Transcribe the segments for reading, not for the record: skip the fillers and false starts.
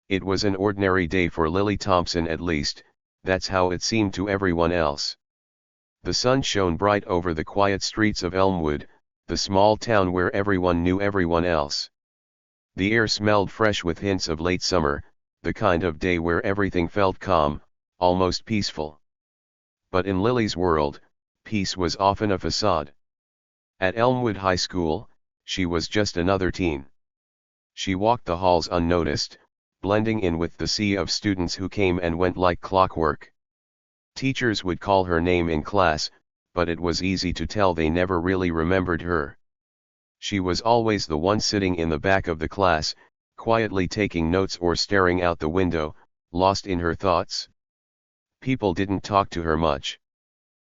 It was an ordinary day for Lily Thompson, at least, that's how it seemed to everyone else. The sun shone bright over the quiet streets of Elmwood, the small town where everyone knew everyone else. The air smelled fresh with hints of late summer, the kind of day where everything felt calm, almost peaceful. But in Lily's world, peace was often a facade. At Elmwood High School, she was just another teen. She walked the halls unnoticed, blending in with the sea of students who came and went like clockwork. Teachers would call her name in class, but it was easy to tell they never really remembered her. She was always the one sitting in the back of the class, quietly taking notes or staring out the window, lost in her thoughts. People didn't talk to her much.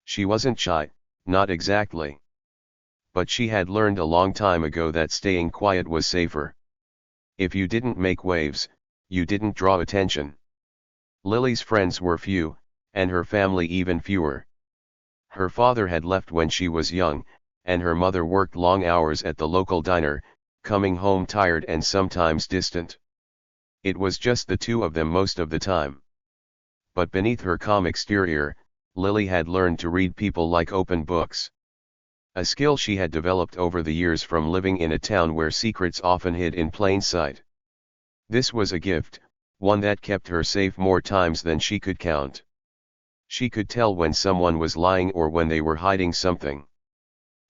She wasn't shy, not exactly. But she had learned a long time ago that staying quiet was safer. If you didn't make waves, you didn't draw attention. Lily's friends were few, and her family even fewer. Her father had left when she was young, and her mother worked long hours at the local diner, coming home tired and sometimes distant. It was just the two of them most of the time. But beneath her calm exterior, Lily had learned to read people like open books. A skill she had developed over the years from living in a town where secrets often hid in plain sight. This was a gift, one that kept her safe more times than she could count. She could tell when someone was lying or when they were hiding something.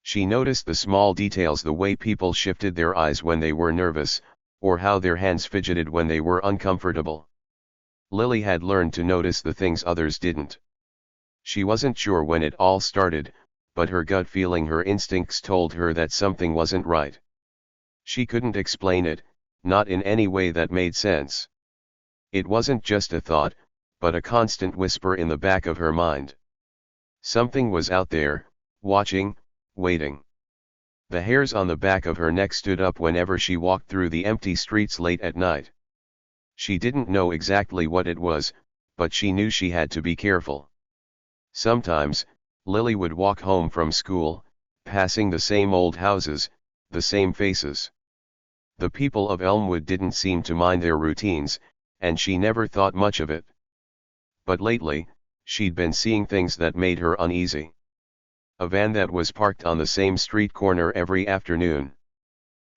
She noticed the small details, the way people shifted their eyes when they were nervous, or how their hands fidgeted when they were uncomfortable. Lily had learned to notice the things others didn't. She wasn't sure when it all started, but her gut feeling, her instincts told her that something wasn't right. She couldn't explain it, not in any way that made sense. It wasn't just a thought, but a constant whisper in the back of her mind. Something was out there, watching, waiting. The hairs on the back of her neck stood up whenever she walked through the empty streets late at night. She didn't know exactly what it was, but she knew she had to be careful. Sometimes, Lily would walk home from school, passing the same old houses, the same faces. The people of Elmwood didn't seem to mind their routines, and she never thought much of it. But lately, she'd been seeing things that made her uneasy. A van that was parked on the same street corner every afternoon.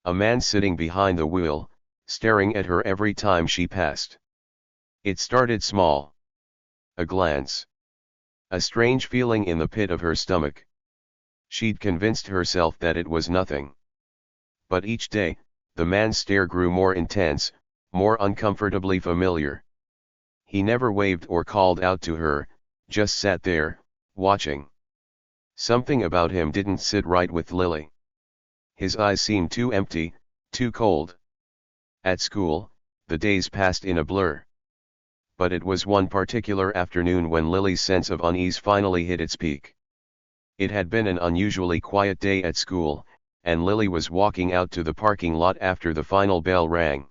A man sitting behind the wheel, staring at her every time she passed. It started small. A glance. A strange feeling in the pit of her stomach. She'd convinced herself that it was nothing. But each day, the man's stare grew more intense, more uncomfortably familiar. He never waved or called out to her, just sat there, watching. Something about him didn't sit right with Lily. His eyes seemed too empty, too cold. At school, the days passed in a blur. But it was one particular afternoon when Lily's sense of unease finally hit its peak. It had been an unusually quiet day at school, and Lily was walking out to the parking lot after the final bell rang.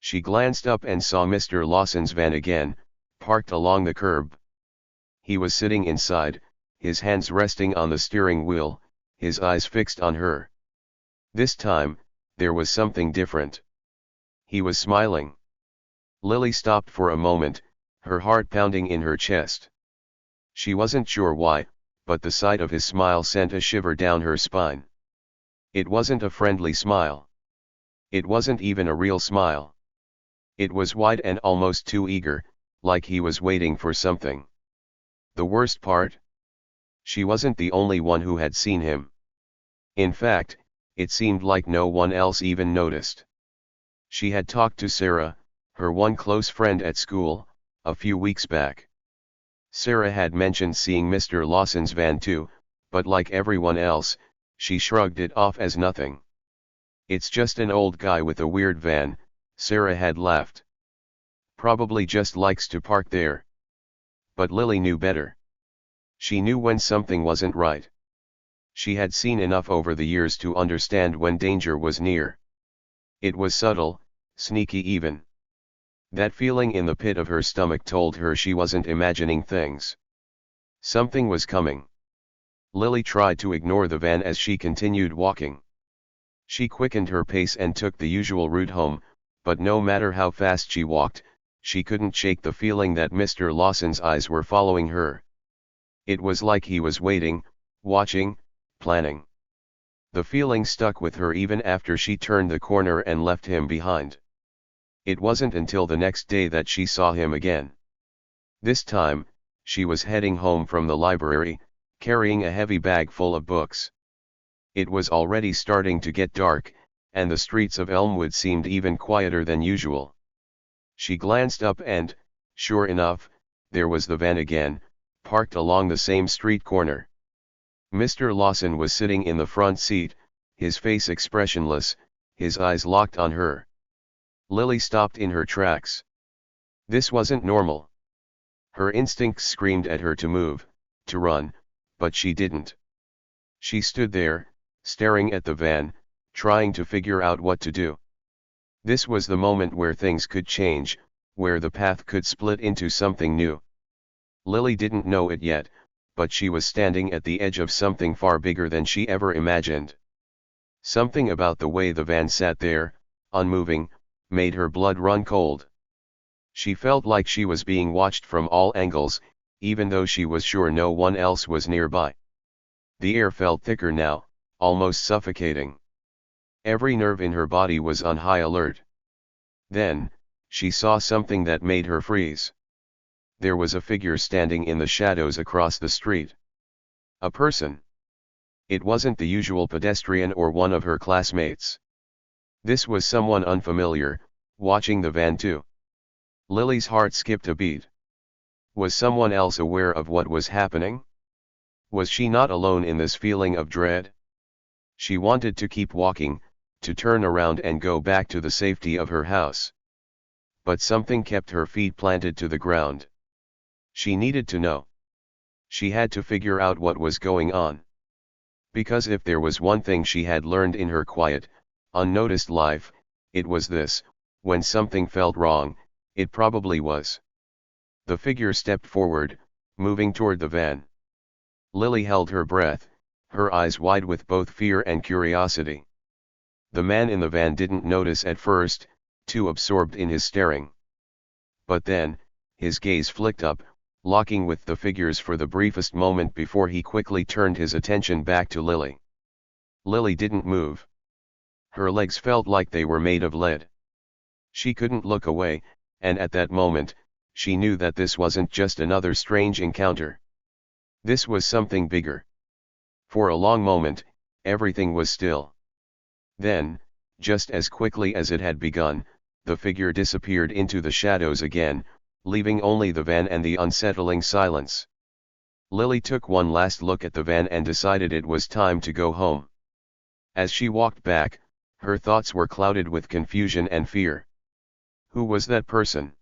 She glanced up and saw Mr. Lawson's van again, parked along the curb. He was sitting inside, his hands resting on the steering wheel, his eyes fixed on her. This time, there was something different. He was smiling. Lily stopped for a moment, her heart pounding in her chest. She wasn't sure why, but the sight of his smile sent a shiver down her spine. It wasn't a friendly smile. It wasn't even a real smile. It was wide and almost too eager, like he was waiting for something. The worst part? She wasn't the only one who had seen him. In fact, it seemed like no one else even noticed. She had talked to Sarah, her one close friend at school, a few weeks back. Sarah had mentioned seeing Mr. Lawson's van too, but like everyone else, she shrugged it off as nothing. It's just an old guy with a weird van, Sarah had laughed. Probably just likes to park there. But Lily knew better. She knew when something wasn't right. She had seen enough over the years to understand when danger was near. It was subtle, sneaky even. That feeling in the pit of her stomach told her she wasn't imagining things. Something was coming. Lily tried to ignore the van as she continued walking. She quickened her pace and took the usual route home, but no matter how fast she walked, she couldn't shake the feeling that Mr. Lawson's eyes were following her. It was like he was waiting, watching, planning. The feeling stuck with her even after she turned the corner and left him behind. It wasn't until the next day that she saw him again. This time, she was heading home from the library, carrying a heavy bag full of books. It was already starting to get dark, and the streets of Elmwood seemed even quieter than usual. She glanced up and, sure enough, there was the van again, parked along the same street corner. Mr. Lawson was sitting in the front seat, his face expressionless, his eyes locked on her. Lily stopped in her tracks. This wasn't normal. Her instincts screamed at her to move, to run, but she didn't. She stood there, staring at the van, trying to figure out what to do. This was the moment where things could change, where the path could split into something new. Lily didn't know it yet, but she was standing at the edge of something far bigger than she ever imagined. Something about the way the van sat there, unmoving, made her blood run cold. She felt like she was being watched from all angles, even though she was sure no one else was nearby. The air felt thicker now, almost suffocating. Every nerve in her body was on high alert. Then, she saw something that made her freeze. There was a figure standing in the shadows across the street. A person. It wasn't the usual pedestrian or one of her classmates. This was someone unfamiliar, watching the van too. Lily's heart skipped a beat. Was someone else aware of what was happening? Was she not alone in this feeling of dread? She wanted to keep walking, to turn around and go back to the safety of her house. But something kept her feet planted to the ground. She needed to know. She had to figure out what was going on. Because if there was one thing she had learned in her quiet, unnoticed life, it was this: when something felt wrong, it probably was. The figure stepped forward, moving toward the van. Lily held her breath, her eyes wide with both fear and curiosity. The man in the van didn't notice at first, too absorbed in his staring. But then, his gaze flicked up, locking with the figure's for the briefest moment before he quickly turned his attention back to Lily. Lily didn't move. Her legs felt like they were made of lead. She couldn't look away, and at that moment, she knew that this wasn't just another strange encounter. This was something bigger. For a long moment, everything was still. Then, just as quickly as it had begun, the figure disappeared into the shadows again, leaving only the van and the unsettling silence. Lily took one last look at the van and decided it was time to go home. As she walked back, her thoughts were clouded with confusion and fear. Who was that person?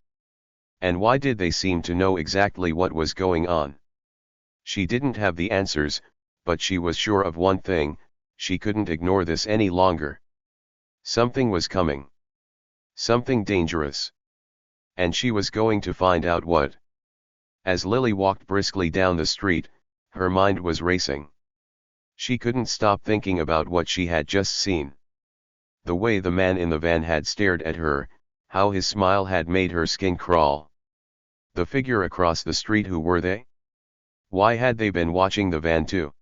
And why did they seem to know exactly what was going on? She didn't have the answers, but she was sure of one thing: she couldn't ignore this any longer. Something was coming. Something dangerous. And she was going to find out what. As Lily walked briskly down the street, her mind was racing. She couldn't stop thinking about what she had just seen. The way the man in the van had stared at her, how his smile had made her skin crawl. The figure across the street, who were they? Why had they been watching the van too?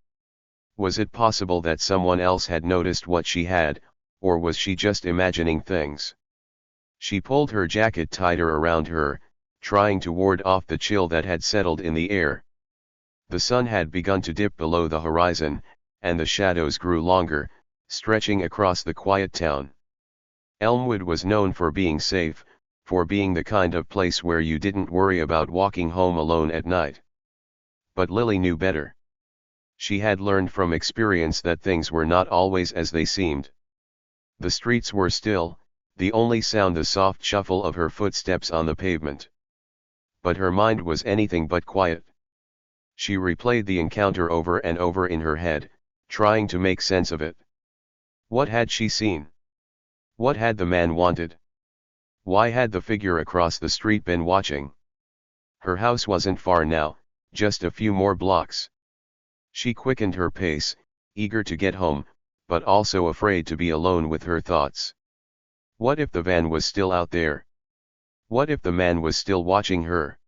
Was it possible that someone else had noticed what she had, or was she just imagining things? She pulled her jacket tighter around her, trying to ward off the chill that had settled in the air. The sun had begun to dip below the horizon, and the shadows grew longer, stretching across the quiet town. Elmwood was known for being safe, for being the kind of place where you didn't worry about walking home alone at night. But Lily knew better. She had learned from experience that things were not always as they seemed. The streets were still, the only sound the soft shuffle of her footsteps on the pavement. But her mind was anything but quiet. She replayed the encounter over and over in her head, trying to make sense of it. What had she seen? What had the man wanted? Why had the figure across the street been watching? Her house wasn't far now, just a few more blocks. She quickened her pace, eager to get home, but also afraid to be alone with her thoughts. What if the van was still out there? What if the man was still watching her?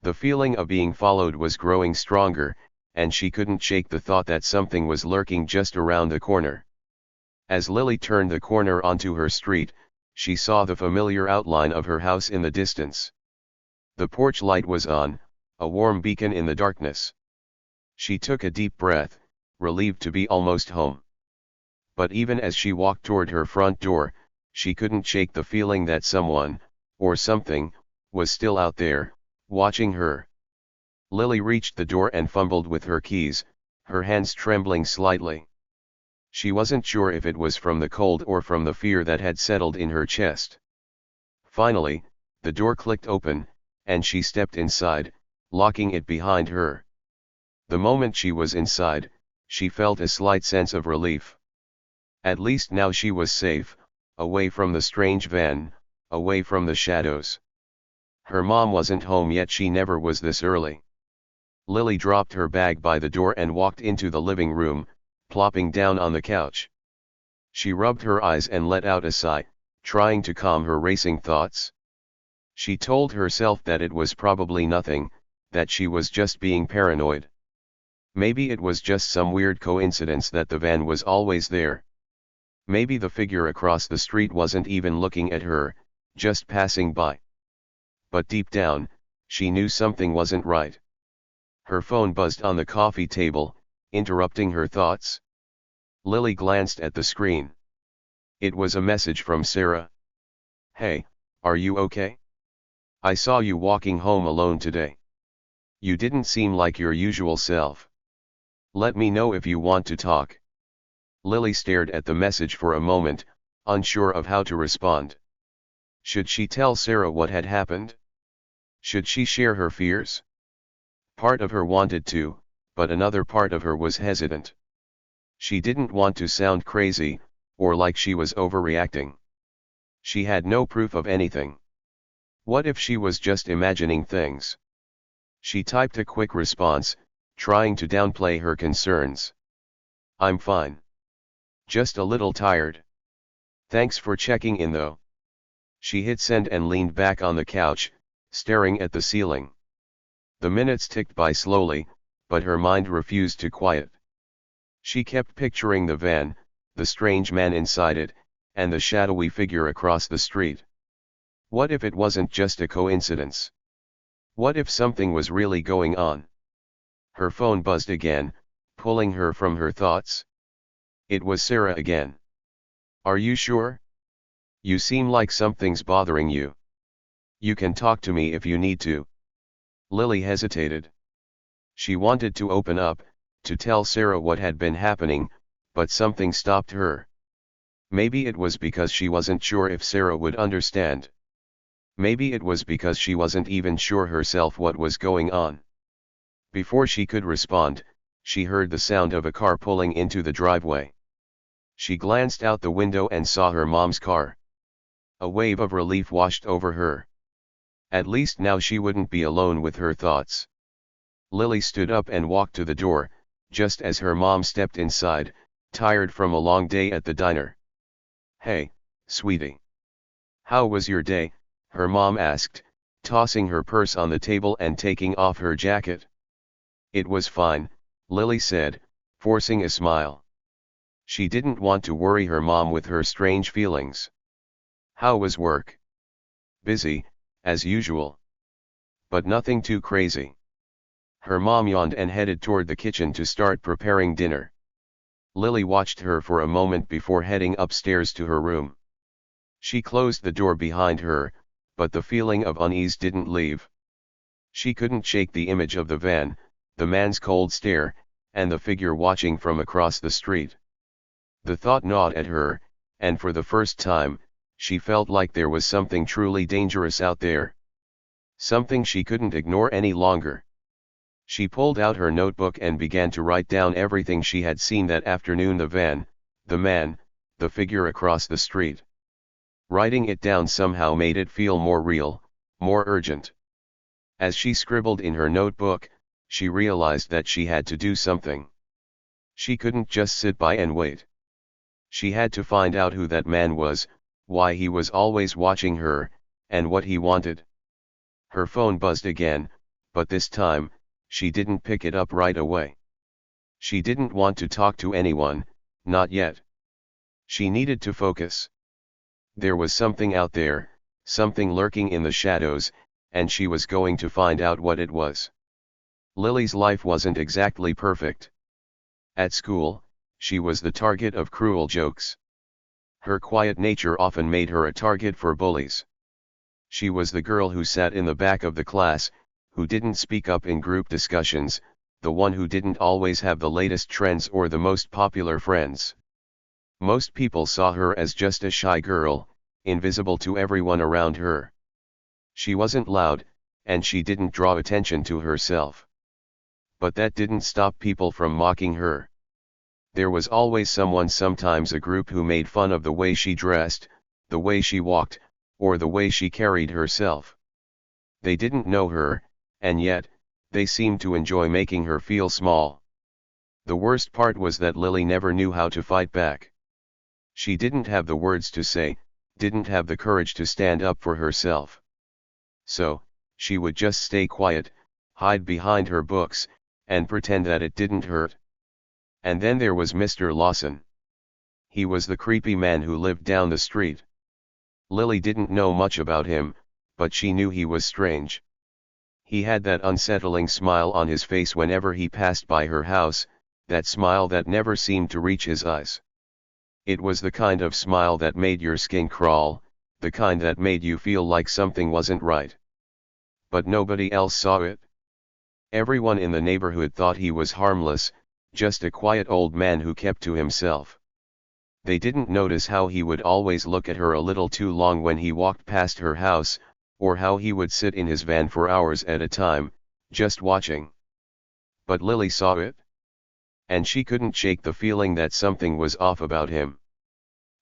The feeling of being followed was growing stronger, and she couldn't shake the thought that something was lurking just around the corner. As Lily turned the corner onto her street, she saw the familiar outline of her house in the distance. The porch light was on, a warm beacon in the darkness. She took a deep breath, relieved to be almost home. But even as she walked toward her front door, she couldn't shake the feeling that someone, or something, was still out there, watching her. Lily reached the door and fumbled with her keys, her hands trembling slightly. She wasn't sure if it was from the cold or from the fear that had settled in her chest. Finally, the door clicked open, and she stepped inside, locking it behind her. The moment she was inside, she felt a slight sense of relief. At least now she was safe, away from the strange van, away from the shadows. Her mom wasn't home yet. She never was this early. Lily dropped her bag by the door and walked into the living room, plopping down on the couch. She rubbed her eyes and let out a sigh, trying to calm her racing thoughts. She told herself that it was probably nothing, that she was just being paranoid. Maybe it was just some weird coincidence that the van was always there. Maybe the figure across the street wasn't even looking at her, just passing by. But deep down, she knew something wasn't right. Her phone buzzed on the coffee table, interrupting her thoughts. Lily glanced at the screen. It was a message from Sarah. "Hey, are you okay? I saw you walking home alone today. You didn't seem like your usual self. Let me know if you want to talk." Lily stared at the message for a moment, unsure of how to respond. Should she tell Sarah what had happened? Should she share her fears? Part of her wanted to, but another part of her was hesitant. She didn't want to sound crazy, or like she was overreacting. She had no proof of anything. What if she was just imagining things? She typed a quick response, trying to downplay her concerns. "I'm fine. Just a little tired. Thanks for checking in though." She hit send and leaned back on the couch, staring at the ceiling. The minutes ticked by slowly, but her mind refused to quiet. She kept picturing the van, the strange man inside it, and the shadowy figure across the street. What if it wasn't just a coincidence? What if something was really going on? Her phone buzzed again, pulling her from her thoughts. It was Sarah again. "Are you sure? You seem like something's bothering you. You can talk to me if you need to." Lily hesitated. She wanted to open up, to tell Sarah what had been happening, but something stopped her. Maybe it was because she wasn't sure if Sarah would understand. Maybe it was because she wasn't even sure herself what was going on. Before she could respond, she heard the sound of a car pulling into the driveway. She glanced out the window and saw her mom's car. A wave of relief washed over her. At least now she wouldn't be alone with her thoughts. Lily stood up and walked to the door, just as her mom stepped inside, tired from a long day at the diner. "Hey, sweetie. How was your day?" her mom asked, tossing her purse on the table and taking off her jacket. "It was fine," Lily said, forcing a smile. She didn't want to worry her mom with her strange feelings. "How was work?" "Busy, as usual. But nothing too crazy." Her mom yawned and headed toward the kitchen to start preparing dinner. Lily watched her for a moment before heading upstairs to her room. She closed the door behind her, but the feeling of unease didn't leave. She couldn't shake the image of the van, the man's cold stare, and the figure watching from across the street. The thought gnawed at her, and for the first time, she felt like there was something truly dangerous out there. Something she couldn't ignore any longer. She pulled out her notebook and began to write down everything she had seen that afternoon: the van, the man, the figure across the street. Writing it down somehow made it feel more real, more urgent. As she scribbled in her notebook, she realized that she had to do something. She couldn't just sit by and wait. She had to find out who that man was, why he was always watching her, and what he wanted. Her phone buzzed again, but this time, she didn't pick it up right away. She didn't want to talk to anyone, not yet. She needed to focus. There was something out there, something lurking in the shadows, and she was going to find out what it was. Lily's life wasn't exactly perfect. At school, she was the target of cruel jokes. Her quiet nature often made her a target for bullies. She was the girl who sat in the back of the class, who didn't speak up in group discussions, the one who didn't always have the latest trends or the most popular friends. Most people saw her as just a shy girl, invisible to everyone around her. She wasn't loud, and she didn't draw attention to herself. But that didn't stop people from mocking her. There was always someone, sometimes a group, who made fun of the way she dressed, the way she walked, or the way she carried herself. They didn't know her, and yet, they seemed to enjoy making her feel small. The worst part was that Lily never knew how to fight back. She didn't have the words to say, didn't have the courage to stand up for herself. So, she would just stay quiet, hide behind her books, and pretend that it didn't hurt. And then there was Mr. Lawson. He was the creepy man who lived down the street. Lily didn't know much about him, but she knew he was strange. He had that unsettling smile on his face whenever he passed by her house, that smile that never seemed to reach his eyes. It was the kind of smile that made your skin crawl, the kind that made you feel like something wasn't right. But nobody else saw it. Everyone in the neighborhood thought he was harmless, just a quiet old man who kept to himself. They didn't notice how he would always look at her a little too long when he walked past her house, or how he would sit in his van for hours at a time, just watching. But Lily saw it. And she couldn't shake the feeling that something was off about him.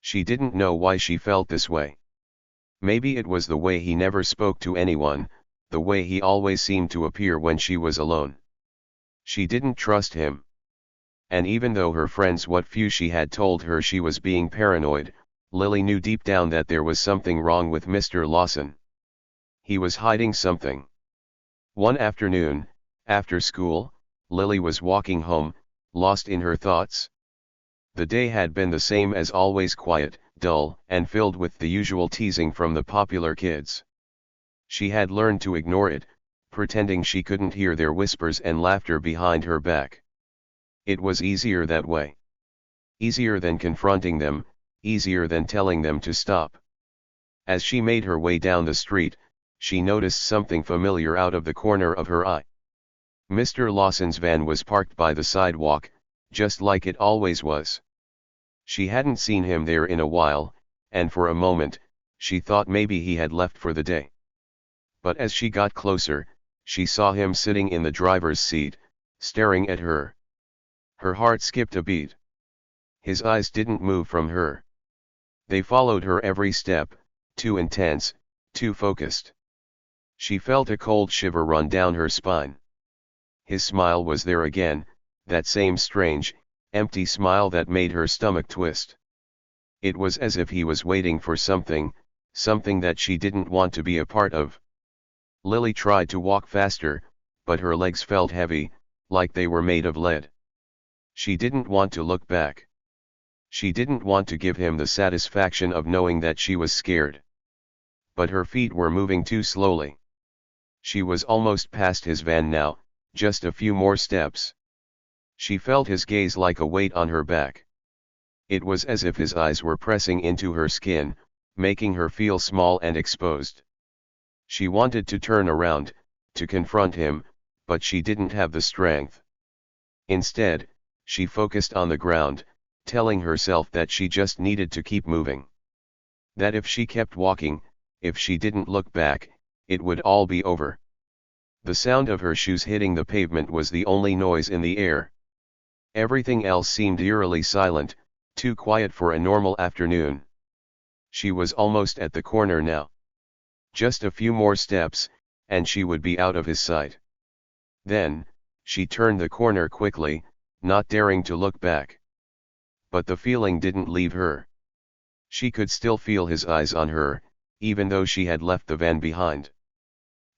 She didn't know why she felt this way. Maybe it was the way he never spoke to anyone, the way he always seemed to appear when she was alone. She didn't trust him. And even though her friends, what few she had, told her she was being paranoid, Lily knew deep down that there was something wrong with Mr. Lawson. He was hiding something. One afternoon, after school, Lily was walking home, lost in her thoughts. The day had been the same as always, quiet, dull, and filled with the usual teasing from the popular kids. She had learned to ignore it, pretending she couldn't hear their whispers and laughter behind her back. It was easier that way. Easier than confronting them, easier than telling them to stop. As she made her way down the street, she noticed something familiar out of the corner of her eye. Mr. Lawson's van was parked by the sidewalk, just like it always was. She hadn't seen him there in a while, and for a moment, she thought maybe he had left for the day. But as she got closer, she saw him sitting in the driver's seat, staring at her. Her heart skipped a beat. His eyes didn't move from her. They followed her every step, too intense, too focused. She felt a cold shiver run down her spine. His smile was there again, that same strange, empty smile that made her stomach twist. It was as if he was waiting for something, something that she didn't want to be a part of. Lily tried to walk faster, but her legs felt heavy, like they were made of lead. She didn't want to look back. She didn't want to give him the satisfaction of knowing that she was scared. But her feet were moving too slowly. She was almost past his van now, just a few more steps. She felt his gaze like a weight on her back. It was as if his eyes were pressing into her skin, making her feel small and exposed. She wanted to turn around, to confront him, but she didn't have the strength. Instead, she focused on the ground, telling herself that she just needed to keep moving. That if she kept walking, if she didn't look back, it would all be over. The sound of her shoes hitting the pavement was the only noise in the air. Everything else seemed eerily silent, too quiet for a normal afternoon. She was almost at the corner now. Just a few more steps, and she would be out of his sight. Then, she turned the corner quickly, not daring to look back. But the feeling didn't leave her. She could still feel his eyes on her, even though she had left the van behind.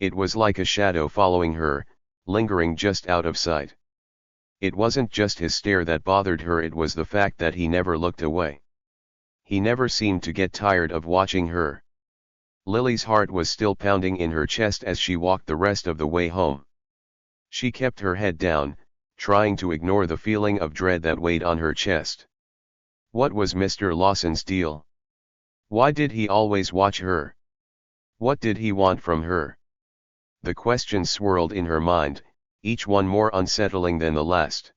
It was like a shadow following her, lingering just out of sight. It wasn't just his stare that bothered her, it was the fact that he never looked away. He never seemed to get tired of watching her. Lily's heart was still pounding in her chest as she walked the rest of the way home. She kept her head down, trying to ignore the feeling of dread that weighed on her chest. What was Mr. Lawson's deal? Why did he always watch her? What did he want from her? The questions swirled in her mind, each one more unsettling than the last.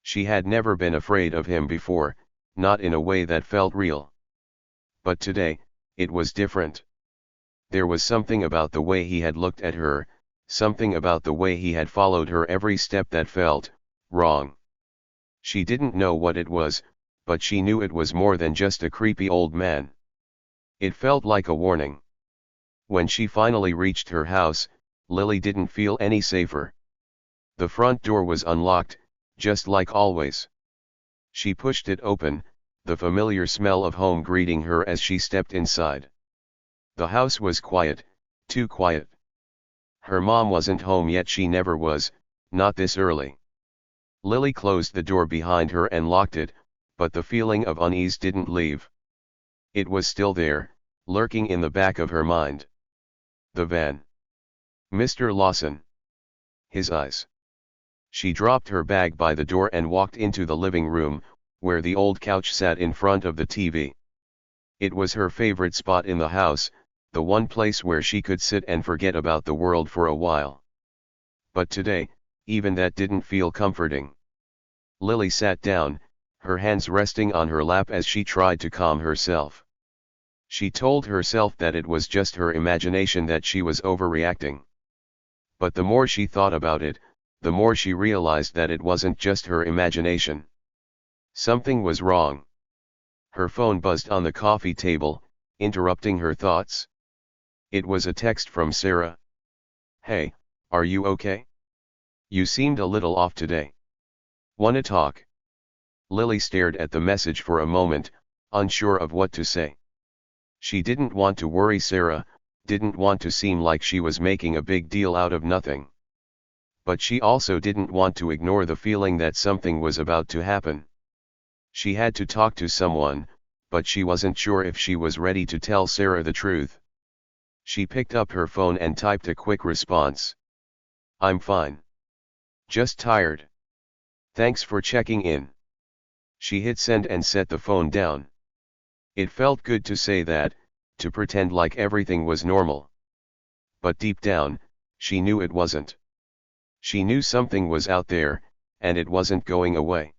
She had never been afraid of him before, not in a way that felt real. But today, it was different. There was something about the way he had looked at her, something about the way he had followed her every step that felt wrong. She didn't know what it was, but she knew it was more than just a creepy old man. It felt like a warning. When she finally reached her house, Lily didn't feel any safer. The front door was unlocked, just like always. She pushed it open, the familiar smell of home greeting her as she stepped inside. The house was quiet, too quiet. Her mom wasn't home yet, she never was, not this early. Lily closed the door behind her and locked it, but the feeling of unease didn't leave. It was still there, lurking in the back of her mind. The van. Mr. Lawson. His eyes. She dropped her bag by the door and walked into the living room, where the old couch sat in front of the TV. It was her favorite spot in the house, the one place where she could sit and forget about the world for a while. But today, even that didn't feel comforting. Lily sat down, her hands resting on her lap as she tried to calm herself. She told herself that it was just her imagination, that she was overreacting. But the more she thought about it, the more she realized that it wasn't just her imagination. Something was wrong. Her phone buzzed on the coffee table, interrupting her thoughts. It was a text from Sarah. "Hey, are you okay? You seemed a little off today. Wanna talk?" Lily stared at the message for a moment, unsure of what to say. She didn't want to worry Sarah, didn't want to seem like she was making a big deal out of nothing. But she also didn't want to ignore the feeling that something was about to happen. She had to talk to someone, but she wasn't sure if she was ready to tell Sarah the truth. She picked up her phone and typed a quick response. "I'm fine. Just tired. Thanks for checking in." She hit send and set the phone down. It felt good to say that, to pretend like everything was normal. But deep down, she knew it wasn't. She knew something was out there, and it wasn't going away.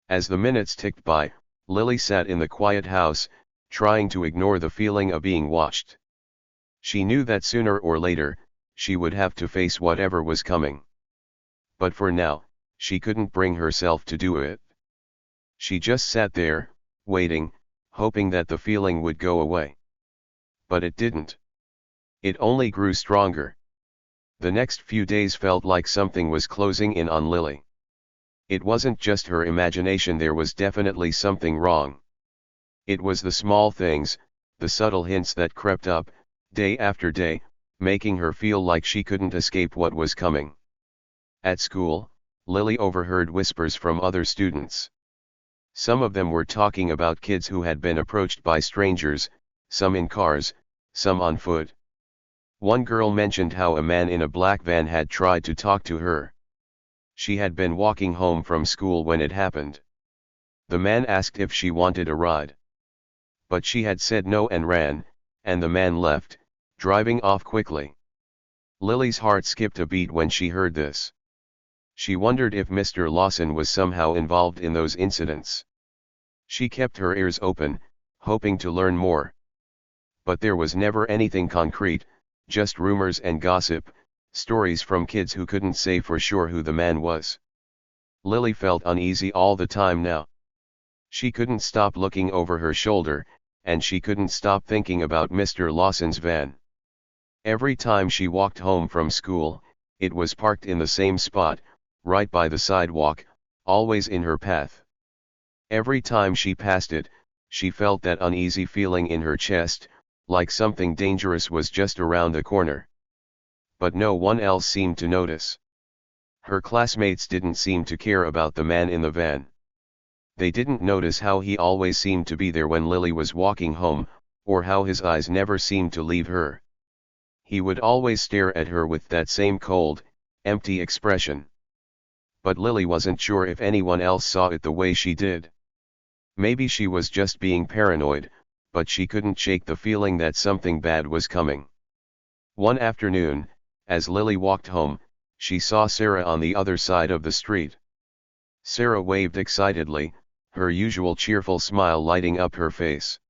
As the minutes ticked by, Lily sat in the quiet house, trying to ignore the feeling of being watched. She knew that sooner or later, she would have to face whatever was coming. But for now, she couldn't bring herself to do it. She just sat there, waiting, hoping that the feeling would go away. But it didn't. It only grew stronger. The next few days felt like something was closing in on Lily. It wasn't just her imagination, there was definitely something wrong. It was the small things, the subtle hints that crept up, day after day, making her feel like she couldn't escape what was coming. At school, Lily overheard whispers from other students. Some of them were talking about kids who had been approached by strangers, some in cars, some on foot. One girl mentioned how a man in a black van had tried to talk to her. She had been walking home from school when it happened. The man asked if she wanted a ride. But she had said no and ran, and the man left, driving off quickly. Lily's heart skipped a beat when she heard this. She wondered if Mr. Lawson was somehow involved in those incidents. She kept her ears open, hoping to learn more. But there was never anything concrete, just rumors and gossip, stories from kids who couldn't say for sure who the man was. Lily felt uneasy all the time now. She couldn't stop looking over her shoulder, and she couldn't stop thinking about Mr. Lawson's van. Every time she walked home from school, it was parked in the same spot, right by the sidewalk, always in her path. Every time she passed it, she felt that uneasy feeling in her chest, like something dangerous was just around the corner. But no one else seemed to notice. Her classmates didn't seem to care about the man in the van. They didn't notice how he always seemed to be there when Lily was walking home, or how his eyes never seemed to leave her. He would always stare at her with that same cold, empty expression. But Lily wasn't sure if anyone else saw it the way she did. Maybe she was just being paranoid, but she couldn't shake the feeling that something bad was coming. One afternoon, as Lily walked home, she saw Sarah on the other side of the street. Sarah waved excitedly, her usual cheerful smile lighting up her face.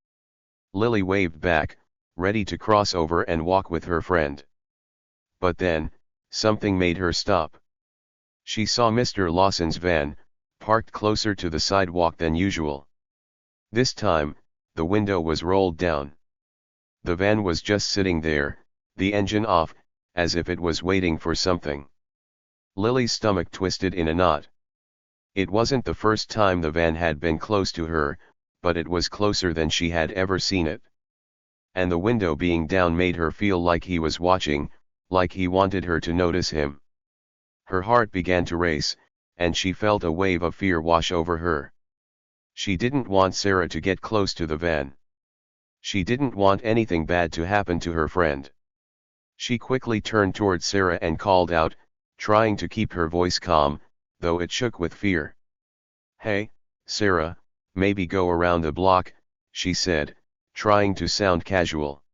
Lily waved back, ready to cross over and walk with her friend. But then, something made her stop. She saw Mr. Lawson's van, parked closer to the sidewalk than usual. This time, the window was rolled down. The van was just sitting there, the engine off, as if it was waiting for something. Lily's stomach twisted in a knot. It wasn't the first time the van had been close to her, but it was closer than she had ever seen it. And the window being down made her feel like he was watching, like he wanted her to notice him. Her heart began to race, and she felt a wave of fear wash over her. She didn't want Sarah to get close to the van. She didn't want anything bad to happen to her friend. She quickly turned toward Sarah and called out, trying to keep her voice calm, though it shook with fear. "Hey, Sarah, maybe go around the block," she said, trying to sound casual.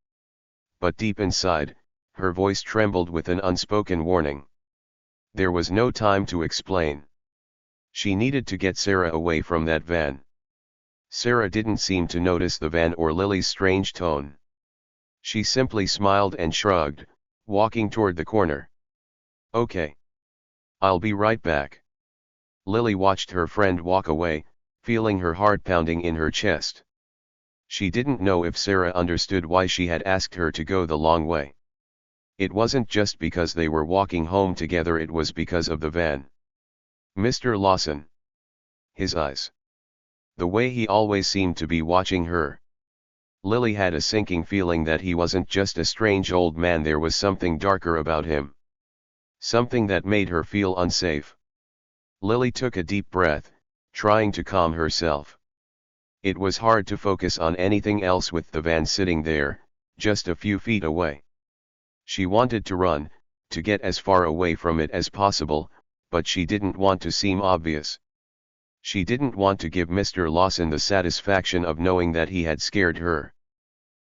But deep inside, her voice trembled with an unspoken warning. There was no time to explain. She needed to get Sarah away from that van. Sarah didn't seem to notice the van or Lily's strange tone. She simply smiled and shrugged, walking toward the corner. "Okay. I'll be right back." Lily watched her friend walk away, feeling her heart pounding in her chest. She didn't know if Sarah understood why she had asked her to go the long way. It wasn't just because they were walking home together, it was because of the van. Mr. Lawson. His eyes. The way he always seemed to be watching her. Lily had a sinking feeling that he wasn't just a strange old man, there was something darker about him. Something that made her feel unsafe. Lily took a deep breath, trying to calm herself. It was hard to focus on anything else with the van sitting there, just a few feet away. She wanted to run, to get as far away from it as possible, but she didn't want to seem obvious. She didn't want to give Mr. Lawson the satisfaction of knowing that he had scared her.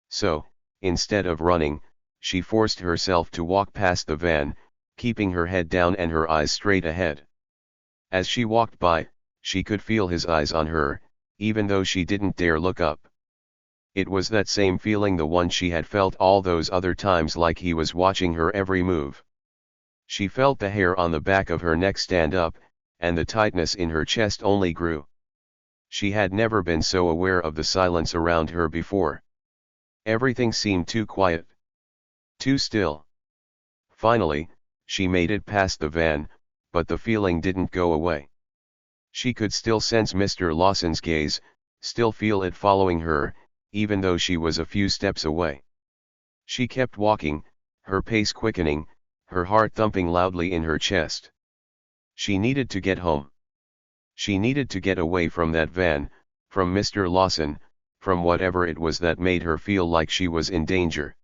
So, instead of running, she forced herself to walk past the van, keeping her head down and her eyes straight ahead. As she walked by, she could feel his eyes on her, even though she didn't dare look up. It was that same feeling, the one she had felt all those other times, like he was watching her every move. She felt the hair on the back of her neck stand up, and the tightness in her chest only grew. She had never been so aware of the silence around her before. Everything seemed too quiet. Too still. Finally, she made it past the van, but the feeling didn't go away. She could still sense Mr. Lawson's gaze, still feel it following her, even though she was a few steps away. She kept walking, her pace quickening, her heart thumping loudly in her chest. She needed to get home. She needed to get away from that van, from Mr. Lawson, from whatever it was that made her feel like she was in danger.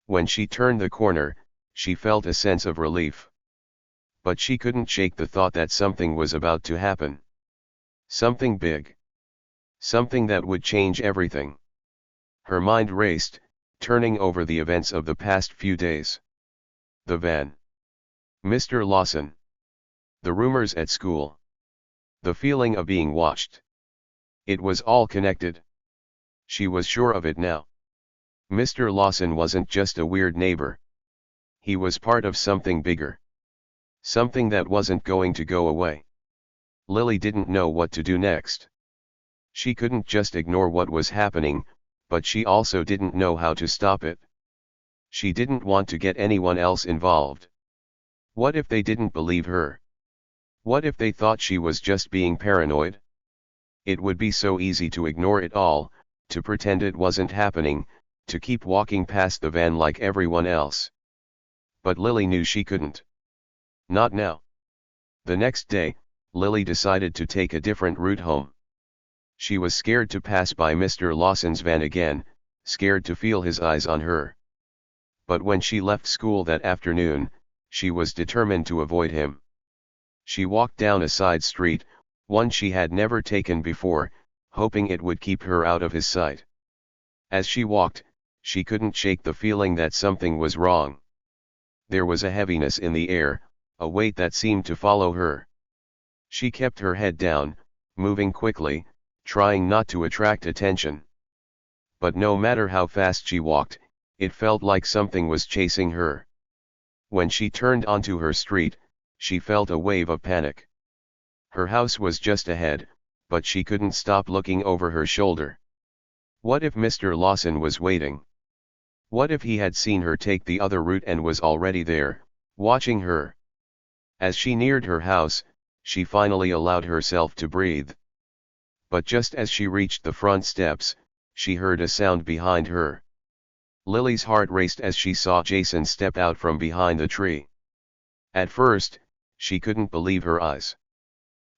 When she turned the corner, she felt a sense of relief. But she couldn't shake the thought that something was about to happen. Something big. Something that would change everything. Her mind raced, turning over the events of the past few days. The van. Mr. Lawson. The rumors at school. The feeling of being watched. It was all connected. She was sure of it now. Mr. Lawson wasn't just a weird neighbor. He was part of something bigger. Something that wasn't going to go away. Lily didn't know what to do next. She couldn't just ignore what was happening, but she also didn't know how to stop it. She didn't want to get anyone else involved. What if they didn't believe her? What if they thought she was just being paranoid? It would be so easy to ignore it all, to pretend it wasn't happening, to keep walking past the van like everyone else. But Lily knew she couldn't. Not now. The next day, Lily decided to take a different route home. She was scared to pass by Mr. Lawson's van again, scared to feel his eyes on her. But when she left school that afternoon, she was determined to avoid him. She walked down a side street, one she had never taken before, hoping it would keep her out of his sight. As she walked, she couldn't shake the feeling that something was wrong. There was a heaviness in the air, a weight that seemed to follow her. She kept her head down, moving quickly, trying not to attract attention. But no matter how fast she walked, it felt like something was chasing her. When she turned onto her street, she felt a wave of panic. Her house was just ahead, but she couldn't stop looking over her shoulder. What if Mr. Lawson was waiting? What if he had seen her take the other route and was already there, watching her? As she neared her house, she finally allowed herself to breathe. But just as she reached the front steps, she heard a sound behind her. Lily's heart raced as she saw Jason step out from behind the tree. At first, she couldn't believe her eyes.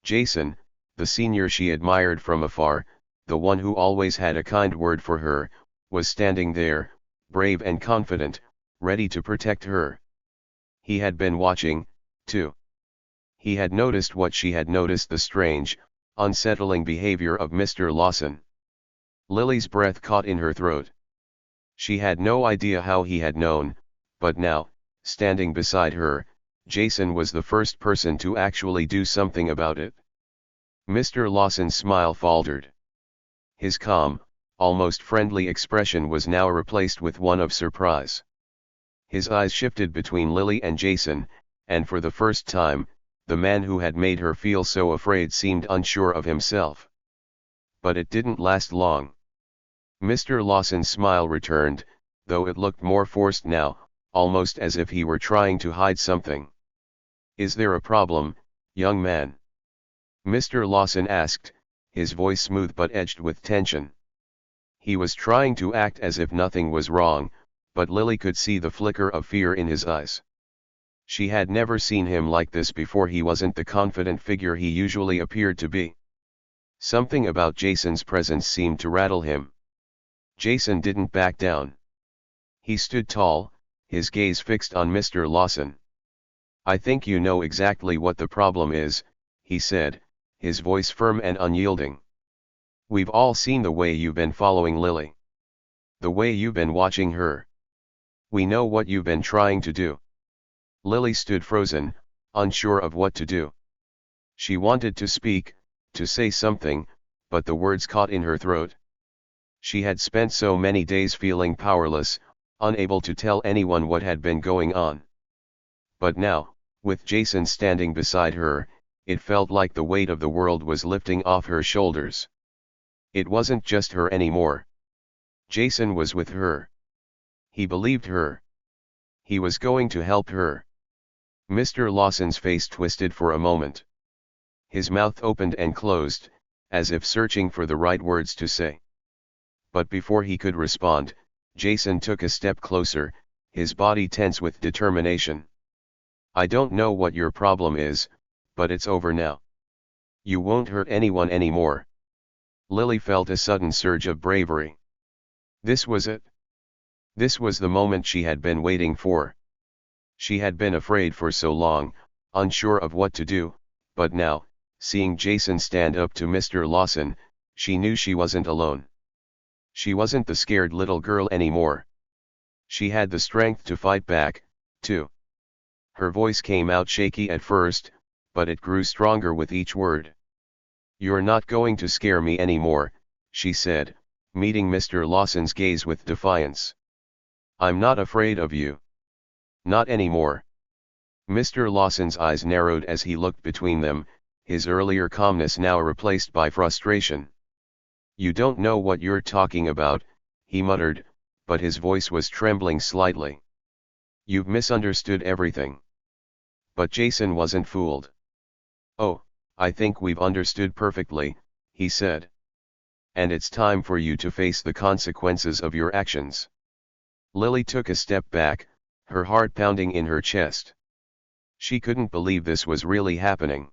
Jason, the senior she admired from afar, the one who always had a kind word for her, was standing there, brave and confident, ready to protect her. He had been watching, too. He had noticed what she had noticed, the strange, unsettling behavior of Mr. Lawson. Lily's breath caught in her throat. She had no idea how he had known, but now, standing beside her, Jason was the first person to actually do something about it. Mr. Lawson's smile faltered. His calm, almost friendly expression was now replaced with one of surprise. His eyes shifted between Lily and Jason, and for the first time, the man who had made her feel so afraid seemed unsure of himself. But it didn't last long. Mr. Lawson's smile returned, though it looked more forced now, almost as if he were trying to hide something. "Is there a problem, young man?" Mr. Lawson asked, his voice smooth but edged with tension. He was trying to act as if nothing was wrong, but Lily could see the flicker of fear in his eyes. She had never seen him like this before. He wasn't the confident figure he usually appeared to be. Something about Jason's presence seemed to rattle him. Jason didn't back down. He stood tall, his gaze fixed on Mr. Lawson. "I think you know exactly what the problem is," he said, his voice firm and unyielding. "We've all seen the way you've been following Lily. The way you've been watching her. We know what you've been trying to do." Lily stood frozen, unsure of what to do. She wanted to speak, to say something, but the words caught in her throat. She had spent so many days feeling powerless, unable to tell anyone what had been going on. But now, with Jason standing beside her, it felt like the weight of the world was lifting off her shoulders. It wasn't just her anymore. Jason was with her. He believed her. He was going to help her. Mr. Lawson's face twisted for a moment. His mouth opened and closed, as if searching for the right words to say. But before he could respond, Jason took a step closer, his body tense with determination. "I don't know what your problem is, but it's over now. You won't hurt anyone anymore." Lily felt a sudden surge of bravery. This was it. This was the moment she had been waiting for. She had been afraid for so long, unsure of what to do, but now, seeing Jason stand up to Mr. Lawson, she knew she wasn't alone. She wasn't the scared little girl anymore. She had the strength to fight back, too. Her voice came out shaky at first, but it grew stronger with each word. "You're not going to scare me anymore," she said, meeting Mr. Lawson's gaze with defiance. "I'm not afraid of you. Not anymore." Mr. Lawson's eyes narrowed as he looked between them, his earlier calmness now replaced by frustration. "You don't know what you're talking about," he muttered, but his voice was trembling slightly. "You've misunderstood everything." But Jason wasn't fooled. "Oh, I think we've understood perfectly," he said. and it's time for you to face the consequences of your actions. Lily took a step back, her heart pounding in her chest. She couldn't believe this was really happening.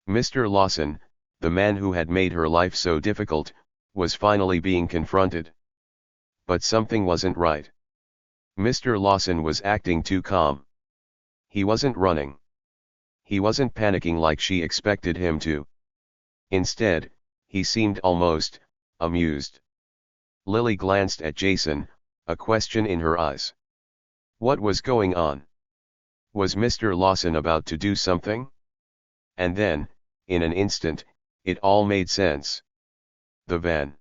Mr. Lawson, the man who had made her life so difficult, was finally being confronted. But something wasn't right. Mr. Lawson was acting too calm. He wasn't running. He wasn't panicking like she expected him to. Instead, he seemed almost amused. Lily glanced at Jason, a question in her eyes. What was going on? Was Mr. Lawson about to do something? And then, in an instant, it all made sense. The van.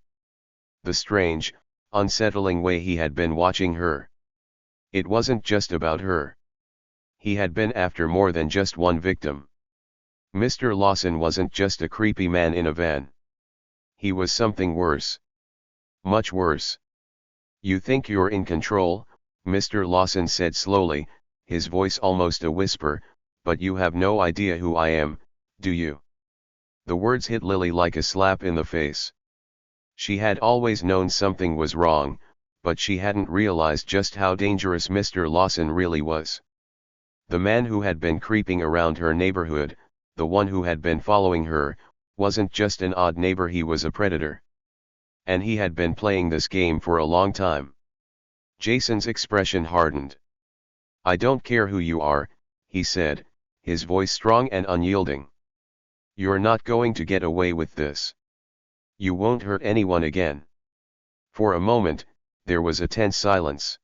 The strange, unsettling way he had been watching her. It wasn't just about her. He had been after more than just one victim. Mr. Lawson wasn't just a creepy man in a van. He was something worse. Much worse. You think you're in control, Mr. Lawson said slowly, his voice almost a whisper, but you have no idea who I am, do you? The words hit Lily like a slap in the face. She had always known something was wrong, but she hadn't realized just how dangerous Mr. Lawson really was. The man who had been creeping around her neighborhood, the one who had been following her, wasn't just an odd neighbor, he was a predator. And he had been playing this game for a long time. Jason's expression hardened. I don't care who you are, he said, his voice strong and unyielding. You're not going to get away with this. You won't hurt anyone again. For a moment, there was a tense silence.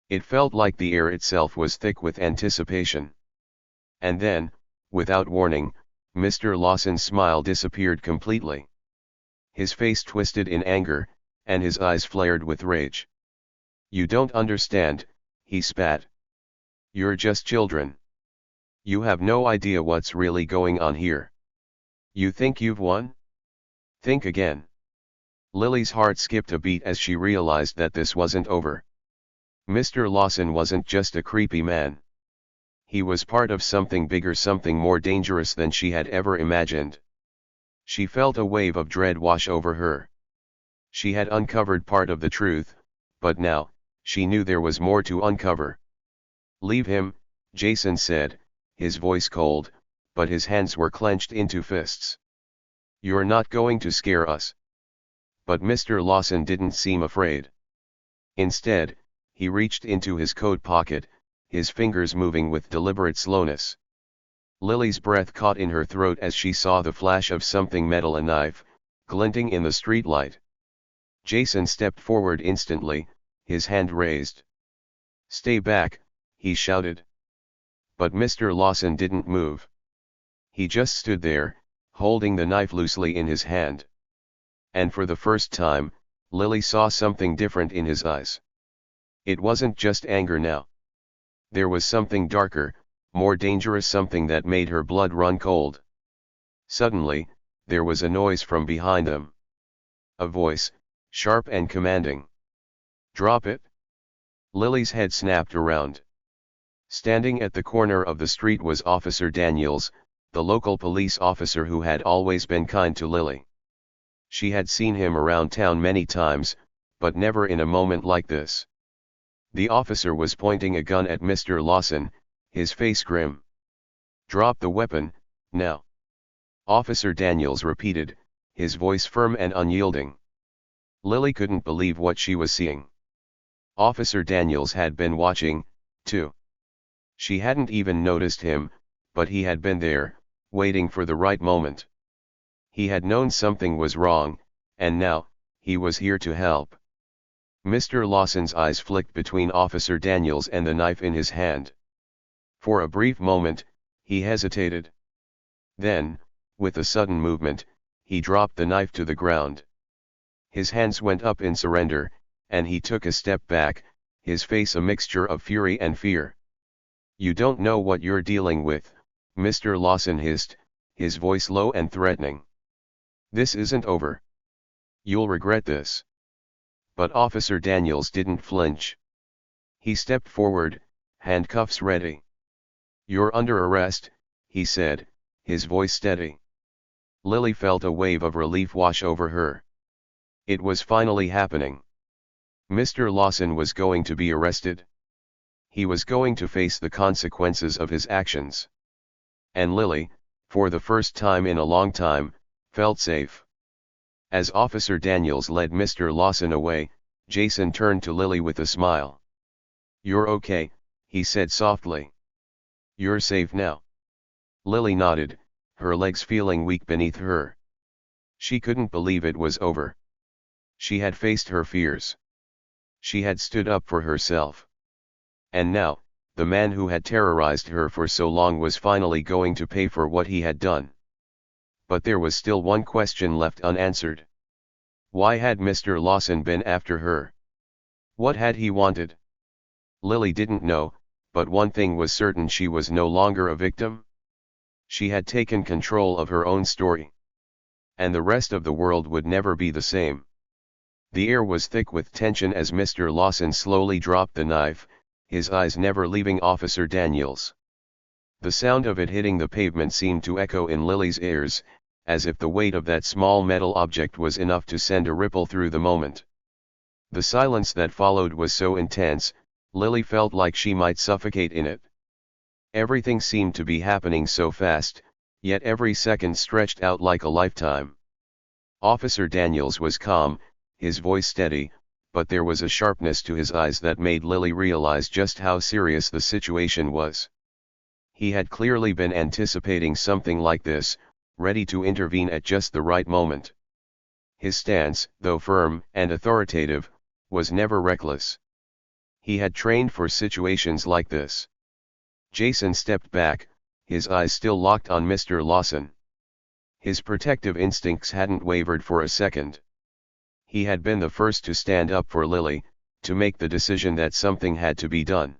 It felt like the air itself was thick with anticipation. And then, without warning, Mr. Lawson's smile disappeared completely. His face twisted in anger, and his eyes flared with rage. You don't understand, he spat. You're just children. You have no idea what's really going on here. You think you've won? Think again. Lily's heart skipped a beat as she realized that this wasn't over. Mr. Lawson wasn't just a creepy man. He was part of something bigger, something more dangerous than she had ever imagined. She felt a wave of dread wash over her. She had uncovered part of the truth, but now, she knew there was more to uncover. Leave him, Jason said, his voice cold, but his hands were clenched into fists. You're not going to scare us. But Mr. Lawson didn't seem afraid. Instead, he reached into his coat pocket, his fingers moving with deliberate slowness. Lily's breath caught in her throat as she saw the flash of something metal, a knife, glinting in the streetlight. Jason stepped forward instantly, his hand raised. Stay back, he shouted. But Mr. Lawson didn't move. He just stood there, holding the knife loosely in his hand. And for the first time, Lily saw something different in his eyes. It wasn't just anger now. There was something darker, more dangerous, something that made her blood run cold. Suddenly, there was a noise from behind them. A voice, sharp and commanding. Drop it. Lily's head snapped around. Standing at the corner of the street was Officer Daniels, the local police officer who had always been kind to Lily. She had seen him around town many times, but never in a moment like this. The officer was pointing a gun at Mr. Lawson, his face grim. Drop the weapon, now. Officer Daniels repeated, his voice firm and unyielding. Lily couldn't believe what she was seeing. Officer Daniels had been watching, too. She hadn't even noticed him, but he had been there, waiting for the right moment. He had known something was wrong, and now, he was here to help. Mr. Lawson's eyes flicked between Officer Daniels and the knife in his hand. For a brief moment, he hesitated. Then, with a sudden movement, he dropped the knife to the ground. His hands went up in surrender, and he took a step back, his face a mixture of fury and fear. You don't know what you're dealing with, Mr. Lawson hissed, his voice low and threatening. This isn't over. You'll regret this. But Officer Daniels didn't flinch. He stepped forward, handcuffs ready. You're under arrest, he said, his voice steady. Lily felt a wave of relief wash over her. It was finally happening. Mr. Lawson was going to be arrested. He was going to face the consequences of his actions. And Lily, for the first time in a long time, felt safe. As Officer Daniels led Mr. Lawson away, Jason turned to Lily with a smile. "You're okay," he said softly. "You're safe now." Lily nodded, her legs feeling weak beneath her. She couldn't believe it was over. She had faced her fears. She had stood up for herself. And now, the man who had terrorized her for so long was finally going to pay for what he had done. But there was still one question left unanswered. Why had Mr. Lawson been after her? What had he wanted? Lily didn't know, but one thing was certain: she was no longer a victim. She had taken control of her own story. And the rest of the world would never be the same. The air was thick with tension as Mr. Lawson slowly dropped the knife, his eyes never leaving Officer Daniels. The sound of it hitting the pavement seemed to echo in Lily's ears, as if the weight of that small metal object was enough to send a ripple through the moment. The silence that followed was so intense, Lily felt like she might suffocate in it. Everything seemed to be happening so fast, yet every second stretched out like a lifetime. Officer Daniels was calm, his voice steady, but there was a sharpness to his eyes that made Lily realize just how serious the situation was. He had clearly been anticipating something like this, ready to intervene at just the right moment. His stance, though firm and authoritative, was never reckless. He had trained for situations like this. Jason stepped back, his eyes still locked on Mr. Lawson. His protective instincts hadn't wavered for a second. He had been the first to stand up for Lily, to make the decision that something had to be done.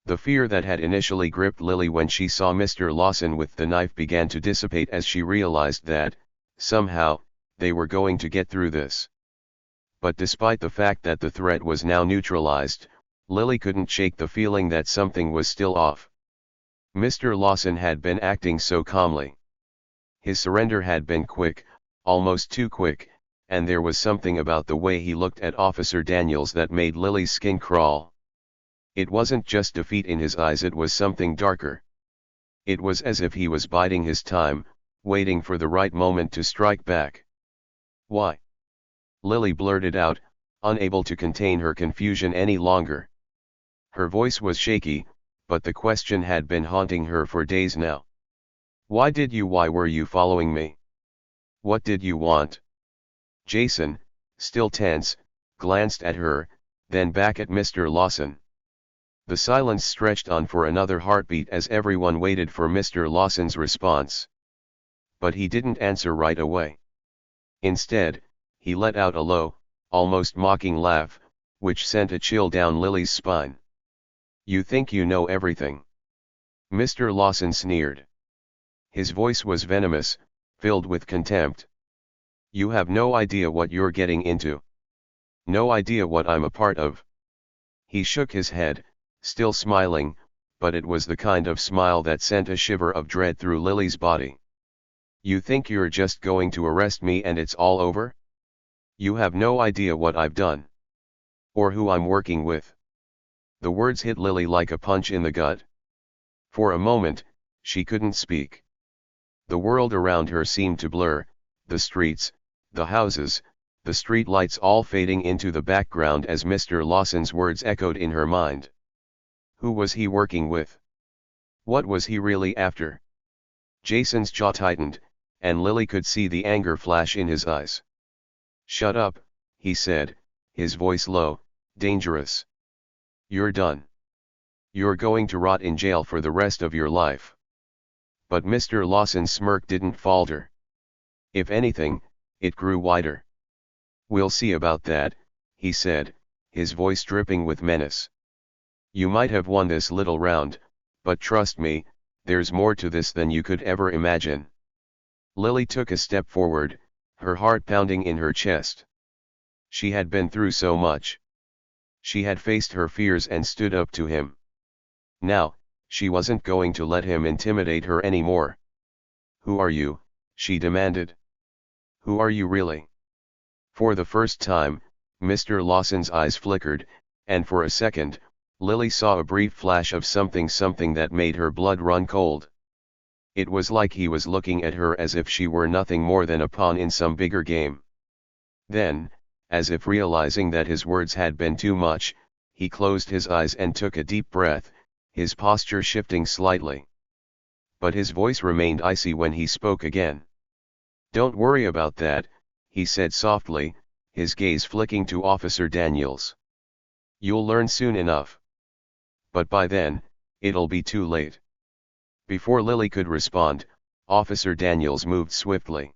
The fear that had initially gripped Lily when she saw Mr. Lawson with the knife began to dissipate as she realized that, somehow, they were going to get through this. But despite the fact that the threat was now neutralized, Lily couldn't shake the feeling that something was still off. Mr. Lawson had been acting so calmly. His surrender had been quick, almost too quick, and there was something about the way he looked at Officer Daniels that made Lily's skin crawl. It wasn't just defeat in his eyes, it was something darker. It was as if he was biding his time, waiting for the right moment to strike back. "Why?" Lily blurted out, unable to contain her confusion any longer. Her voice was shaky, but the question had been haunting her for days now. Why were you following me? What did you want?" Jason, still tense, glanced at her, then back at Mr. Lawson. The silence stretched on for another heartbeat as everyone waited for Mr. Lawson's response. But he didn't answer right away. Instead, he let out a low, almost mocking laugh, which sent a chill down Lily's spine. "You think you know everything?" Mr. Lawson sneered. His voice was venomous, filled with contempt. "You have no idea what you're getting into. No idea what I'm a part of." He shook his head, still smiling, but it was the kind of smile that sent a shiver of dread through Lily's body. "You think you're just going to arrest me and it's all over? You have no idea what I've done. Or who I'm working with." The words hit Lily like a punch in the gut. For a moment, she couldn't speak. The world around her seemed to blur, the streets, the houses, the street lights all fading into the background as Mr. Lawson's words echoed in her mind. Who was he working with? What was he really after? Jason's jaw tightened, and Lily could see the anger flash in his eyes. "Shut up," he said, his voice low, dangerous. "You're done. You're going to rot in jail for the rest of your life." But Mr. Lawson's smirk didn't falter. If anything, it grew wider. "We'll see about that," he said, his voice dripping with menace. "You might have won this little round, but trust me, there's more to this than you could ever imagine." Lily took a step forward, her heart pounding in her chest. She had been through so much. She had faced her fears and stood up to him. Now, she wasn't going to let him intimidate her anymore. "Who are you?" she demanded. "Who are you really?" For the first time, Mr. Lawson's eyes flickered, and for a second, Lily saw a brief flash of something that made her blood run cold. It was like he was looking at her as if she were nothing more than a pawn in some bigger game. Then, as if realizing that his words had been too much, he closed his eyes and took a deep breath, his posture shifting slightly. But his voice remained icy when he spoke again. "Don't worry about that," he said softly, his gaze flicking to Officer Daniels. "You'll learn soon enough. But by then, it'll be too late." Before Lily could respond, Officer Daniels moved swiftly.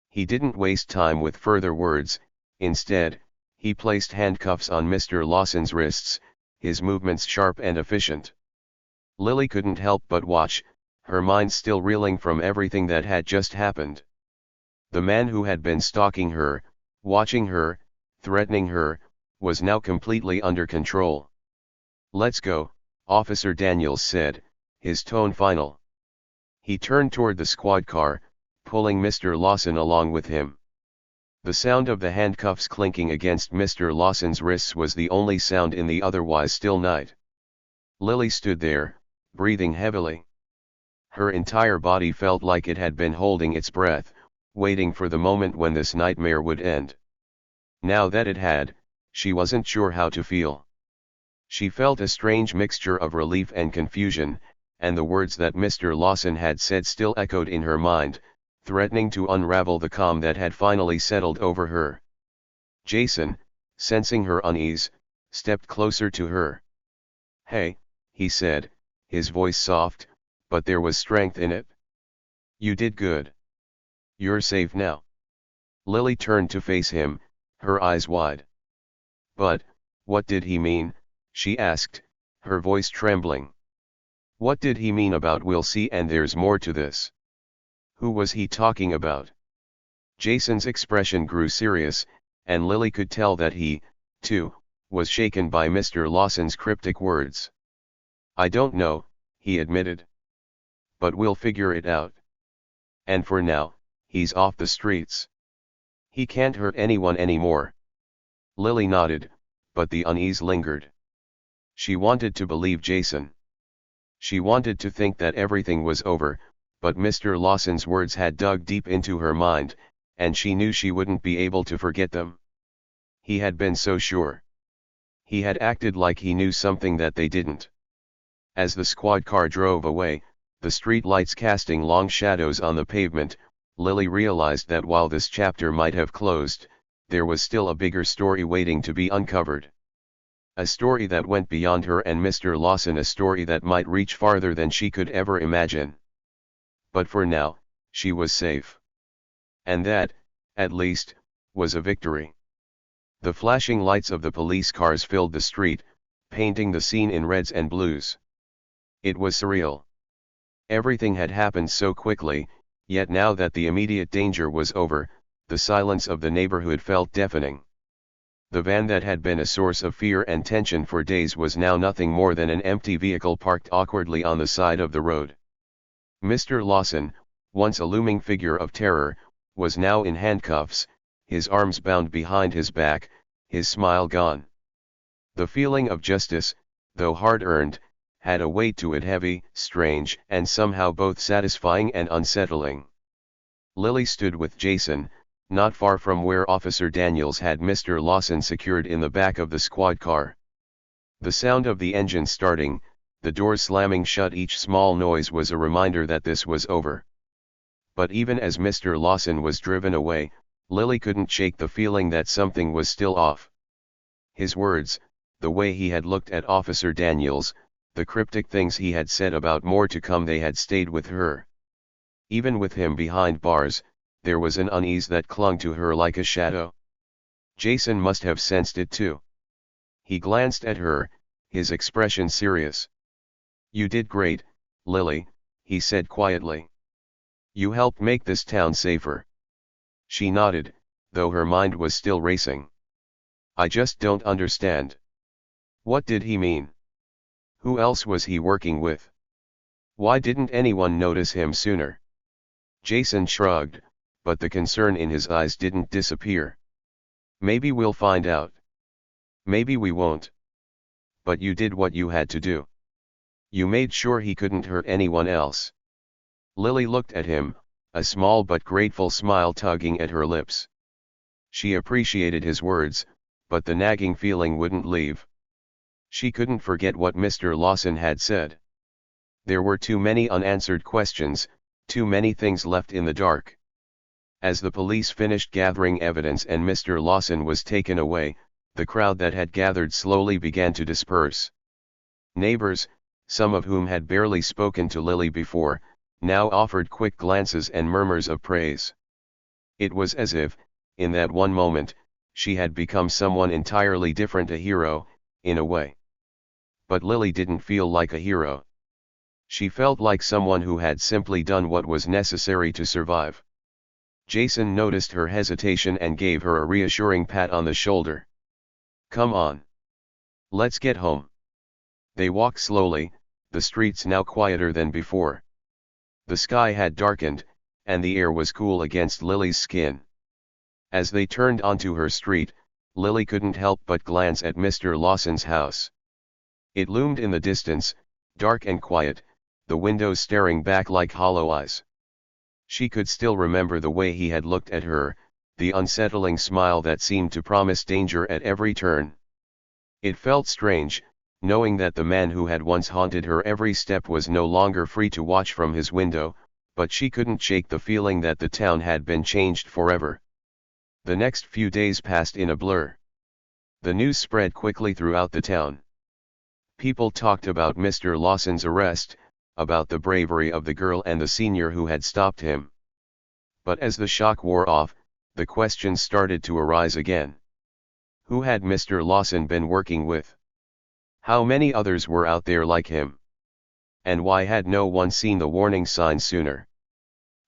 He didn't waste time with further words. Instead, he placed handcuffs on Mr. Lawson's wrists, his movements sharp and efficient. Lily couldn't help but watch, her mind still reeling from everything that had just happened. The man who had been stalking her, watching her, threatening her, was now completely under control. "Let's go," Officer Daniels said, his tone final. He turned toward the squad car, pulling Mr. Lawson along with him. The sound of the handcuffs clinking against Mr. Lawson's wrists was the only sound in the otherwise still night. Lily stood there, breathing heavily. Her entire body felt like it had been holding its breath, waiting for the moment when this nightmare would end. Now that it had, she wasn't sure how to feel. She felt a strange mixture of relief and confusion, and the words that Mr. Lawson had said still echoed in her mind, threatening to unravel the calm that had finally settled over her. Jason, sensing her unease, stepped closer to her. "Hey," he said, his voice soft, but there was strength in it. "You did good. You're safe now." Lily turned to face him, her eyes wide. "But, what did he mean?" she asked, her voice trembling. "What did he mean about 'we'll see' and 'there's more to this'? Who was he talking about?" Jason's expression grew serious, and Lily could tell that he, too, was shaken by Mr. Lawson's cryptic words. "I don't know," he admitted. "But we'll figure it out. And for now, he's off the streets. He can't hurt anyone anymore." Lily nodded, but the unease lingered. She wanted to believe Jason. She wanted to think that everything was over, but Mr. Lawson's words had dug deep into her mind, and she knew she wouldn't be able to forget them. He had been so sure. He had acted like he knew something that they didn't. As the squad car drove away, the street lights casting long shadows on the pavement, Lily realized that while this chapter might have closed, there was still a bigger story waiting to be uncovered. A story that went beyond her and Mr. Lawson, a story that might reach farther than she could ever imagine. But for now, she was safe. And that, at least, was a victory. The flashing lights of the police cars filled the street, painting the scene in reds and blues. It was surreal. Everything had happened so quickly, yet now that the immediate danger was over, the silence of the neighborhood felt deafening. The van that had been a source of fear and tension for days was now nothing more than an empty vehicle parked awkwardly on the side of the road. Mr. Lawson, once a looming figure of terror, was now in handcuffs, his arms bound behind his back, his smile gone. The feeling of justice, though hard-earned, had a weight to it, heavy, strange, and somehow both satisfying and unsettling. Lily stood with Jason, not far from where Officer Daniels had Mr. Lawson secured in the back of the squad car. The sound of the engine starting, the doors slamming shut, each small noise was a reminder that this was over. But even as Mr. Lawson was driven away, Lily couldn't shake the feeling that something was still off. His words, the way he had looked at Officer Daniels, the cryptic things he had said about more to come, they had stayed with her. Even with him behind bars, there was an unease that clung to her like a shadow. Jason must have sensed it too. He glanced at her, his expression serious. "You did great, Lily," he said quietly. "You helped make this town safer." She nodded, though her mind was still racing. "I just don't understand. What did he mean? Who else was he working with? Why didn't anyone notice him sooner?" Jason shrugged, but the concern in his eyes didn't disappear. Maybe we'll find out. Maybe we won't. But you did what you had to do. You made sure he couldn't hurt anyone else. Lily looked at him, a small but grateful smile tugging at her lips. She appreciated his words, but the nagging feeling wouldn't leave. She couldn't forget what Mr. Lawson had said. There were too many unanswered questions, too many things left in the dark. As the police finished gathering evidence and Mr. Lawson was taken away, the crowd that had gathered slowly began to disperse. Neighbors, some of whom had barely spoken to Lily before, now offered quick glances and murmurs of praise. It was as if, in that one moment, she had become someone entirely different, a hero, in a way. But Lily didn't feel like a hero. She felt like someone who had simply done what was necessary to survive. Jason noticed her hesitation and gave her a reassuring pat on the shoulder. "Come on. Let's get home." They walked slowly, the streets now quieter than before. The sky had darkened, and the air was cool against Lily's skin. As they turned onto her street, Lily couldn't help but glance at Mr. Lawson's house. It loomed in the distance, dark and quiet, the windows staring back like hollow eyes. She could still remember the way he had looked at her, the unsettling smile that seemed to promise danger at every turn. It felt strange, knowing that the man who had once haunted her every step was no longer free to watch from his window, but she couldn't shake the feeling that the town had been changed forever. The next few days passed in a blur. The news spread quickly throughout the town. People talked about Mr. Lawson's arrest, about the bravery of the girl and the senior who had stopped him. But as the shock wore off, the questions started to arise again. Who had Mr. Lawson been working with? How many others were out there like him? And why had no one seen the warning signs sooner?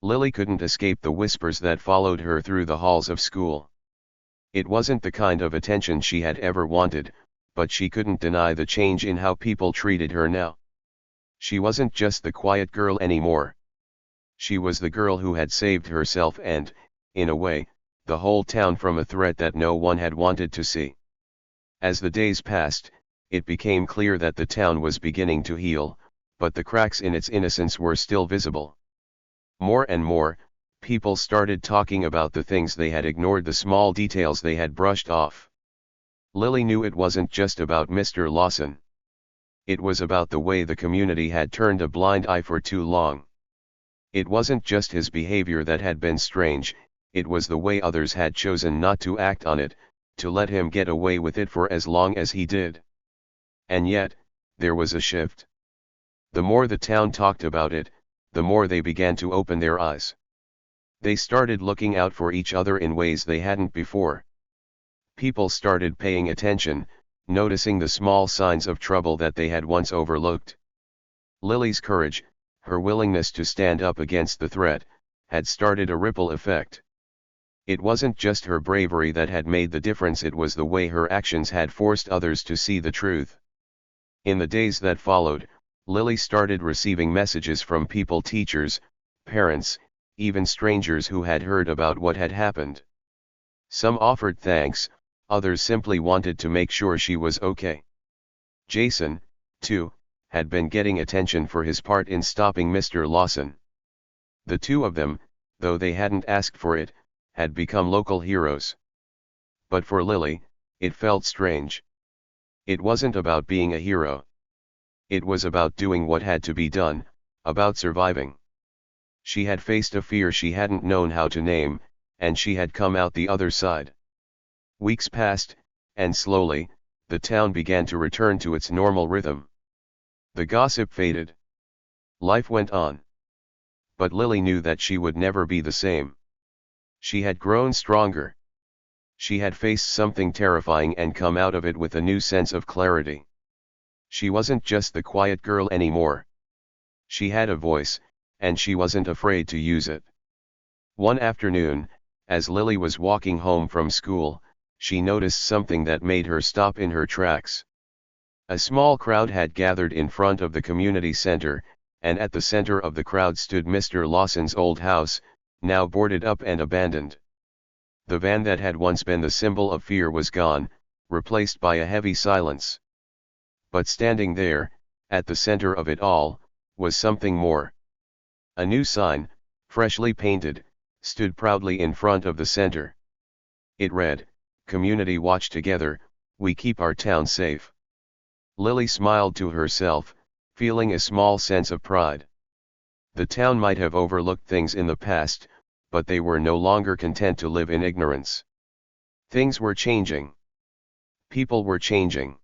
Lily couldn't escape the whispers that followed her through the halls of school. It wasn't the kind of attention she had ever wanted, but she couldn't deny the change in how people treated her now. She wasn't just the quiet girl anymore. She was the girl who had saved herself and, in a way, the whole town from a threat that no one had wanted to see. As the days passed, it became clear that the town was beginning to heal, but the cracks in its innocence were still visible. More and more, people started talking about the things they had ignored, the small details they had brushed off. Lily knew it wasn't just about Mr. Lawson. It was about the way the community had turned a blind eye for too long. It wasn't just his behavior that had been strange, it was the way others had chosen not to act on it, to let him get away with it for as long as he did. And yet, there was a shift. The more the town talked about it, the more they began to open their eyes. They started looking out for each other in ways they hadn't before. People started paying attention, noticing the small signs of trouble that they had once overlooked. Lily's courage, her willingness to stand up against the threat, had started a ripple effect. It wasn't just her bravery that had made the difference, it was the way her actions had forced others to see the truth. In the days that followed, Lily started receiving messages from people, teachers, parents, even strangers who had heard about what had happened. Some offered thanks, others simply wanted to make sure she was okay. Jason, too, had been getting attention for his part in stopping Mr. Lawson. The two of them, though they hadn't asked for it, had become local heroes. But for Lily, it felt strange. It wasn't about being a hero. It was about doing what had to be done, about surviving. She had faced a fear she hadn't known how to name, and she had come out the other side. Weeks passed, and slowly, the town began to return to its normal rhythm. The gossip faded. Life went on. But Lily knew that she would never be the same. She had grown stronger. She had faced something terrifying and come out of it with a new sense of clarity. She wasn't just the quiet girl anymore. She had a voice, and she wasn't afraid to use it. One afternoon, as Lily was walking home from school, she noticed something that made her stop in her tracks. A small crowd had gathered in front of the community center, and at the center of the crowd stood Mr. Lawson's old house, now boarded up and abandoned. The van that had once been the symbol of fear was gone, replaced by a heavy silence. But standing there, at the center of it all, was something more. A new sign, freshly painted, stood proudly in front of the center. It read, "Community Watch Together, we keep our town safe." Lily smiled to herself, feeling a small sense of pride. The town might have overlooked things in the past, but they were no longer content to live in ignorance. Things were changing. People were changing.